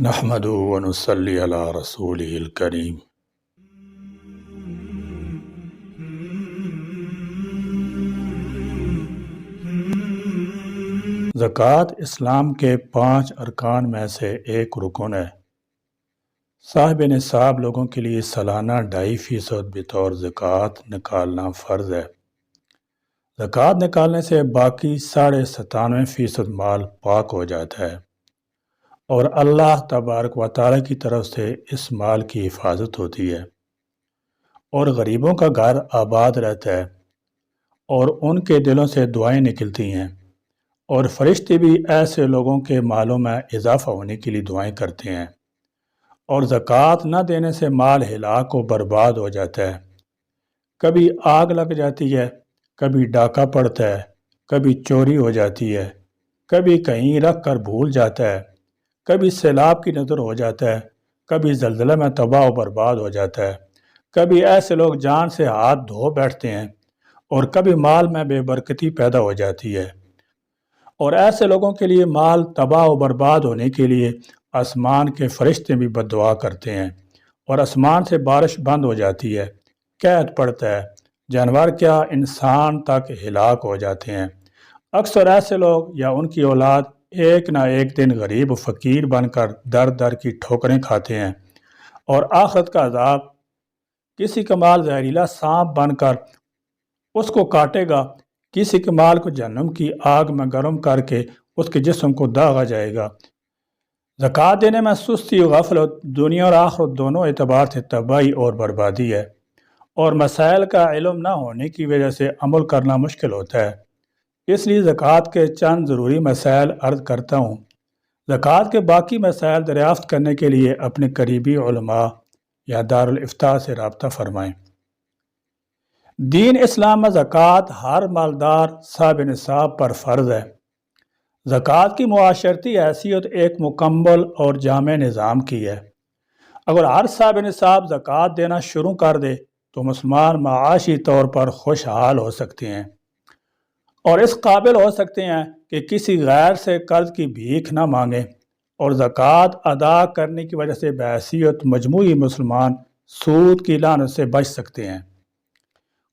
نحمدہ و نصلی علی رسولہ الکریم۔ زکوٰۃ اسلام کے 5 ارکان میں سے ایک رکن ہے۔ صاحب نصاب لوگوں کے لیے سالانہ 2.5% بطور زکوٰۃ نکالنا فرض ہے۔ زکوٰۃ نکالنے سے باقی 97.5% مال پاک ہو جاتا ہے اور اللہ تبارک و تعالیٰ کی طرف سے اس مال کی حفاظت ہوتی ہے اور غریبوں کا گھر آباد رہتا ہے اور ان کے دلوں سے دعائیں نکلتی ہیں اور فرشتے بھی ایسے لوگوں کے مالوں میں اضافہ ہونے کے لیے دعائیں کرتے ہیں۔ اور زکوٰۃ نہ دینے سے مال ہلاک و برباد ہو جاتا ہے، کبھی آگ لگ جاتی ہے، کبھی ڈاکہ پڑتا ہے، کبھی چوری ہو جاتی ہے، کبھی کہیں رکھ کر بھول جاتا ہے، کبھی سیلاب کی نظر ہو جاتا ہے، کبھی زلزلہ میں تباہ و برباد ہو جاتا ہے، کبھی ایسے لوگ جان سے ہاتھ دھو بیٹھتے ہیں اور کبھی مال میں بے برکتی پیدا ہو جاتی ہے۔ اور ایسے لوگوں کے لیے مال تباہ و برباد ہونے کے لیے آسمان کے فرشتے بھی بد دعا کرتے ہیں اور آسمان سے بارش بند ہو جاتی ہے، قحط پڑتا ہے، جانور کیا انسان تک ہلاک ہو جاتے ہیں۔ اکثر ایسے لوگ یا ان کی اولاد ایک نہ ایک دن غریب و فقیر بن کر در در کی ٹھوکریں کھاتے ہیں اور آخرت کا عذاب کسی کا مال زہریلا سانپ بن کر اس کو کاٹے گا، کسی کے مال کو جہنم کی آگ میں گرم کر کے اس کے جسم کو داغا جائے گا۔ زکوٰۃ دینے میں سستی و غفلت دنیا اور آخرت دونوں اعتبار سے تباہی اور بربادی ہے، اور مسائل کا علم نہ ہونے کی وجہ سے عمل کرنا مشکل ہوتا ہے۔ اس لیے زکوٰۃ کے چند ضروری مسائل عرض کرتا ہوں۔ زکوٰۃ کے باقی مسائل دریافت کرنے کے لیے اپنے قریبی علماء یا دارالافتاء سے رابطہ فرمائیں۔ دین اسلام میں زکوٰۃ ہر مالدار صاحب نصاب پر فرض ہے۔ زکوٰۃ کی معاشرتی حیثیت ایک مکمل اور جامع نظام کی ہے۔ اگر ہر صاحب نصاب زکوٰۃ دینا شروع کر دے تو مسلمان معاشی طور پر خوشحال ہو سکتے ہیں اور اس قابل ہو سکتے ہیں کہ کسی غیر سے قرض کی بھیک نہ مانگیں، اور زکوٰۃ ادا کرنے کی وجہ سے بحیثیت مجموعی مسلمان سود کی لعنت سے بچ سکتے ہیں۔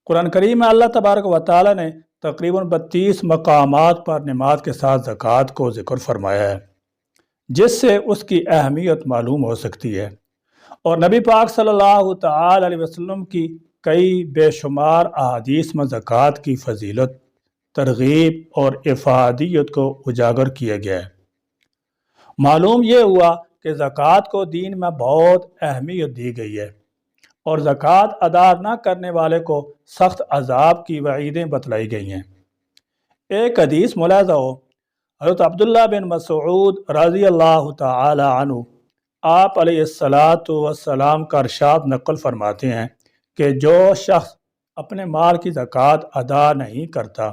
قرآن کریم میں اللہ تبارک و تعالیٰ نے تقریباً 32 مقامات پر نماز کے ساتھ زکوٰۃ کو ذکر فرمایا ہے، جس سے اس کی اہمیت معلوم ہو سکتی ہے، اور نبی پاک صلی اللہ تعالی علیہ وسلم کی کئی بے شمار احادیث میں زکوٰۃ کی فضیلت، ترغیب اور افادیت کو اجاگر کیا گیا ہے۔ معلوم یہ ہوا کہ زکوٰۃ کو دین میں بہت اہمیت دی گئی ہے اور زکوٰۃ ادا نہ کرنے والے کو سخت عذاب کی وعیدیں بتلائی گئی ہیں۔ ایک حدیث ملاحظہ ہو، حضرت عبداللہ بن مسعود رضی اللہ تعالی عنہ آپ علیہ السلام کا ارشاد نقل فرماتے ہیں کہ جو شخص اپنے مال کی زکوٰۃ ادا نہیں کرتا،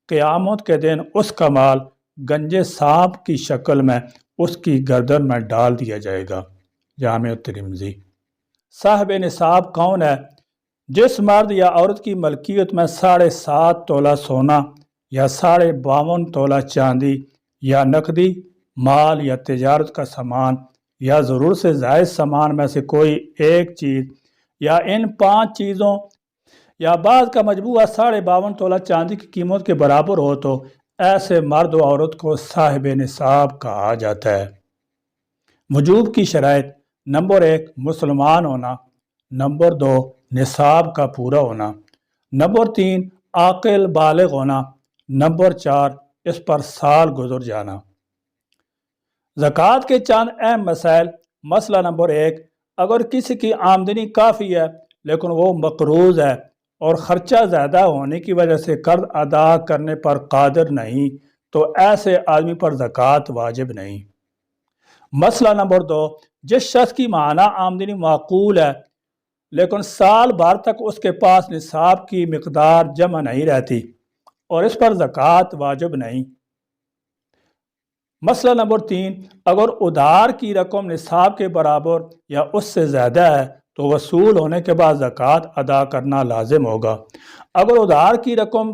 قیامت کے دن اس کا مال گنجے سانپ کی شکل میں اس کی گردن میں ڈال دیا جائے گا۔ جامع ترمذی۔ صاحب نصاب کون ہے؟ جس مرد یا عورت کی ملکیت میں 7.5 تولہ سونا یا 52.5 تولہ چاندی یا نقدی مال یا تجارت کا سامان یا ضرورت سے زائد سامان میں سے کوئی ایک چیز یا ان 5 چیزوں یا بعض کا مجموعہ 52.5 تولہ چاندی کی قیمت کے برابر ہو تو ایسے مرد و عورت کو صاحب نصاب کہا جاتا ہے۔ وجوب کی شرائط: نمبر 1 مسلمان ہونا، نمبر 2 نصاب کا پورا ہونا، نمبر 3 عاقل بالغ ہونا، نمبر 4 اس پر سال گزر جانا۔ زکوٰۃ کے چند اہم مسائل۔ مسئلہ نمبر 1، اگر کسی کی آمدنی کافی ہے لیکن وہ مقروض ہے اور خرچہ زیادہ ہونے کی وجہ سے قرض ادا کرنے پر قادر نہیں تو ایسے آدمی پر زکوٰۃ واجب نہیں۔ مسئلہ نمبر 2، جس شخص کی ماہانہ آمدنی معقول ہے لیکن سال بھر تک اس کے پاس نصاب کی مقدار جمع نہیں رہتی اور اس پر زکوٰۃ واجب نہیں۔ مسئلہ نمبر 3، اگر ادھار کی رقم نصاب کے برابر یا اس سے زیادہ ہے تو وصول ہونے کے بعد زکوٰۃ ادا کرنا لازم ہوگا۔ اگر ادھار کی رقم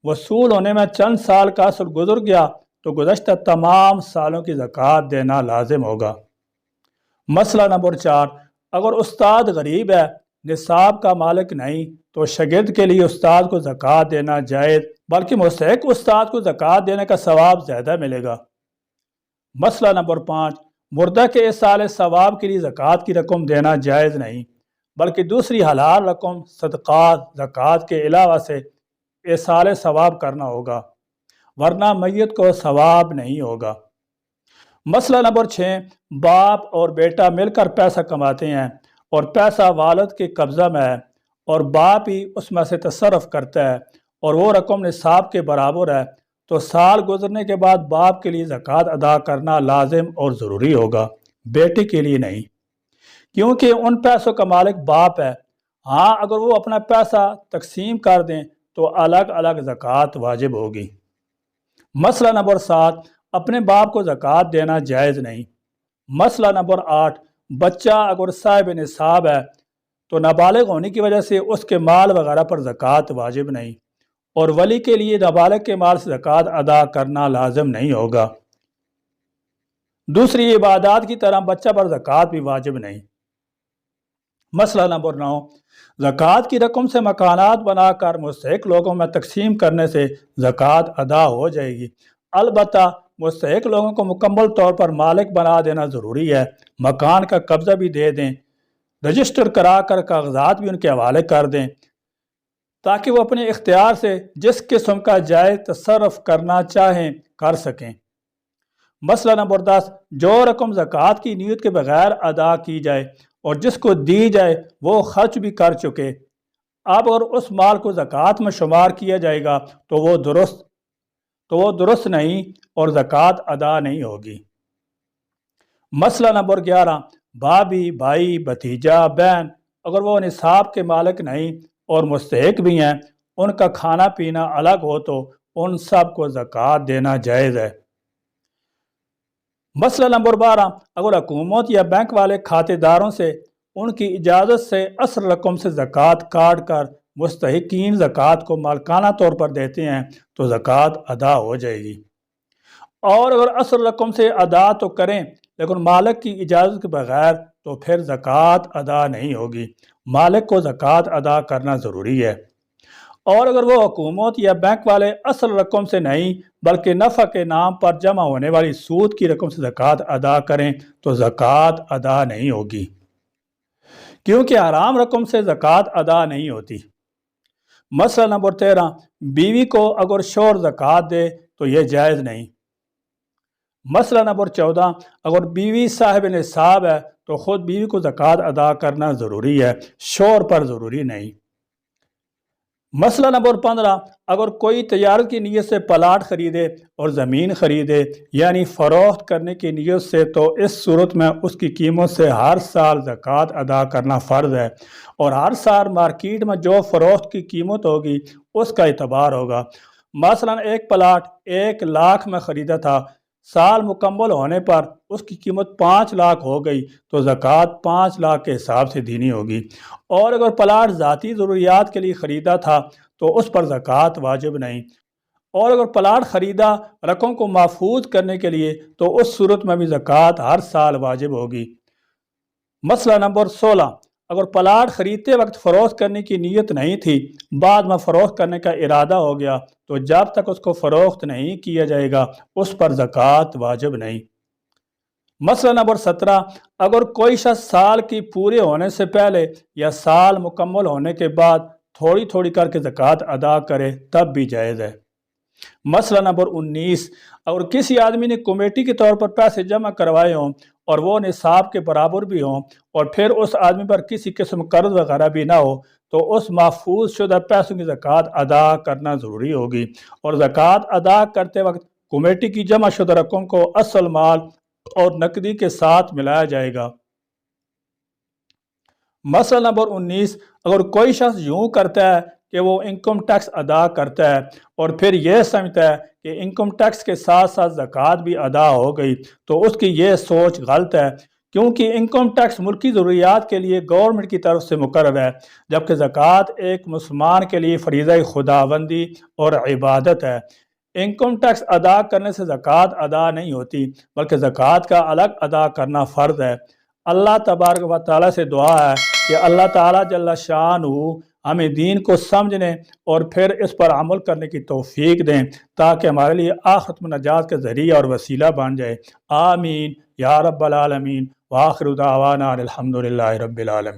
وصول ہونے میں چند سال کا عرصہ گزر گیا تو گزشتہ تمام سالوں کی زکوٰۃ دینا لازم ہوگا۔ مسئلہ نمبر 4، اگر استاد غریب ہے، نصاب کا مالک نہیں، تو شاگرد کے لیے استاد کو زکوٰۃ دینا جائز، بلکہ مستحق استاد کو زکوٰۃ دینے کا ثواب زیادہ ملے گا۔ مسئلہ نمبر 5، مردہ کے ایصال ثواب کے لیے زکوٰۃ کی رقم دینا جائز نہیں، بلکہ دوسری حلال رقم صدقات، زکوٰۃ کے علاوہ سے ایصال ثواب کرنا ہوگا، ورنہ میت کو ثواب نہیں ہوگا۔ مسئلہ نمبر 6، باپ اور بیٹا مل کر پیسہ کماتے ہیں اور پیسہ والد کے قبضہ میں ہے اور باپ ہی اس میں سے تصرف کرتا ہے اور وہ رقم نصاب کے برابر ہے، تو سال گزرنے کے بعد باپ کے لیے زکوٰۃ ادا کرنا لازم اور ضروری ہوگا، بیٹے کے لیے نہیں، کیونکہ ان پیسوں کا مالک باپ ہے۔ ہاں، اگر وہ اپنا پیسہ تقسیم کر دیں تو الگ الگ زکوٰۃ واجب ہوگی۔ مسئلہ نمبر 7، اپنے باپ کو زکوٰۃ دینا جائز نہیں۔ مسئلہ نمبر 8، بچہ اگر صاحب نصاب ہے تو نابالغ ہونے کی وجہ سے اس کے مال وغیرہ پر زکوٰۃ واجب نہیں، اور ولی کے لیے نابالغ کے مال سے زکوٰۃ ادا کرنا لازم نہیں ہوگا۔ دوسری عبادات کی طرح بچہ پر زکوٰۃ بھی واجب نہیں۔ مسئلہ نمبر 9، زکوٰۃ کی رقم سے مکانات بنا کر مستحق لوگوں میں تقسیم کرنے سے زکوٰۃ ادا ہو جائے گی، البتہ مستحق لوگوں کو مکمل طور پر مالک بنا دینا ضروری ہے، مکان کا قبضہ بھی دے دیں، رجسٹر کرا کر کاغذات بھی ان کے حوالے کر دیں، تاکہ وہ اپنے اختیار سے جس قسم کا جائز تصرف کرنا چاہیں کر سکیں۔ مسئلہ نمبر 10، جو رقم زکوٰۃ کی نیت کے بغیر ادا کی جائے اور جس کو دی جائے وہ خرچ بھی کر چکے، اب اگر اس مال کو زکوٰۃ میں شمار کیا جائے گا تو وہ درست نہیں اور زکوٰۃ ادا نہیں ہوگی۔ مسئلہ نمبر 11، بھابھی، بھائی، بھتیجا، بہن اگر وہ نصاب کے مالک نہیں اور مستحق بھی ہیں، ان کا کھانا پینا الگ ہو تو ان سب کو زکوٰۃ دینا جائز ہے۔ مسئلہ نمبر 12، اگر حکومت یا بینک والے کھاتے داروں سے ان کی اجازت سے اصل رقم سے زکوٰۃ کاٹ کر مستحقین زکوٰۃ کو مالکانہ طور پر دیتے ہیں تو زکوٰۃ ادا ہو جائے گی، اور اگر اصل رقم سے ادا تو کریں لیکن مالک کی اجازت کے بغیر تو پھر زکوٰۃ ادا نہیں ہوگی، مالک کو زکوٰۃ ادا کرنا ضروری ہے۔ اور اگر وہ حکومت یا بینک والے اصل رقم سے نہیں بلکہ نفع کے نام پر جمع ہونے والی سود کی رقم سے زکوٰۃ ادا کریں تو زکوٰۃ ادا نہیں ہوگی، کیونکہ حرام رقم سے زکوٰۃ ادا نہیں ہوتی۔ مسئلہ نمبر 13، بیوی کو اگر شوہر زکوٰۃ دے تو یہ جائز نہیں۔ مسئلہ نمبر 14، اگر بیوی صاحب نصاب ہے تو خود بیوی کو زکوٰۃ ادا کرنا ضروری ہے، شوہر پر ضروری نہیں۔ مسئلہ نمبر 15، اگر کوئی تجارت کی نیت سے پلاٹ خریدے اور زمین خریدے یعنی فروخت کرنے کی نیت سے، تو اس صورت میں اس کی قیمت سے ہر سال زکوٰۃ ادا کرنا فرض ہے، اور ہر سال مارکیٹ میں جو فروخت کی قیمت ہوگی اس کا اعتبار ہوگا۔ مثلا ایک پلاٹ 1 لاکھ میں خریدا تھا، سال مکمل ہونے پر اس کی قیمت 5 لاکھ ہو گئی تو زکوٰۃ 5 لاکھ کے حساب سے دینی ہوگی، اور اگر پلاٹ ذاتی ضروریات کے لیے خریدا تھا تو اس پر زکوٰۃ واجب نہیں، اور اگر پلاٹ خریدا رقم کو محفوظ کرنے کے لیے تو اس صورت میں بھی زکوٰۃ ہر سال واجب ہوگی۔ مسئلہ نمبر 16، اگر پلاٹ خریدتے وقت فروخت کرنے کی نیت نہیں تھی، بعد میں فروخت کرنے کا ارادہ ہو گیا، تو جب تک اس کو فروخت نہیں کیا جائے گا اس پر زکوٰۃ واجب نہیں۔ مسئلہ نمبر 17، اگر کوئی شخص سال کی پورے ہونے سے پہلے یا سال مکمل ہونے کے بعد تھوڑی تھوڑی کر کے زکوٰۃ ادا کرے تب بھی جائز ہے۔ مسئلہ نمبر 19، اگر کسی آدمی نے کمیٹی کے طور پر پیسے جمع کروائے ہوں اور وہ نصاب کے برابر بھی ہوں اور پھر اس آدمی پر کسی قسم قرض وغیرہ بھی نہ ہو، تو اس محفوظ شدہ پیسوں کی زکوٰۃ ادا کرنا ضروری ہوگی، اور زکوٰۃ ادا کرتے وقت کمیٹی کی جمع شدہ رقم کو اصل مال اور نقدی کے ساتھ ملایا جائے گا۔ مسئلہ نمبر 19، اگر کوئی شخص یوں کرتا ہے کہ وہ انکم ٹیکس ادا کرتا ہے اور پھر یہ سمجھتا ہے کہ انکم ٹیکس کے ساتھ ساتھ زکوٰۃ بھی ادا ہو گئی، تو اس کی یہ سوچ غلط ہے، کیونکہ انکم ٹیکس ملکی ضروریات کے لیے گورنمنٹ کی طرف سے مقرر ہے، جبکہ زکوٰۃ ایک مسلمان کے لیے فریضہ خداوندی اور عبادت ہے۔ انکم ٹیکس ادا کرنے سے زکوٰۃ ادا نہیں ہوتی، بلکہ زکوٰۃ کا الگ ادا کرنا فرض ہے۔ اللہ تبارک و تعالیٰ سے دعا ہے کہ اللہ تعالیٰ جل شانہ ہمیں دین کو سمجھنے اور پھر اس پر عمل کرنے کی توفیق دیں تاکہ ہمارے لیے آخرت میں نجات کا ذریعہ اور وسیلہ بن جائے۔ آمین یا رب العالمین، وآخر دعوانا الحمدللہ رب العالمین۔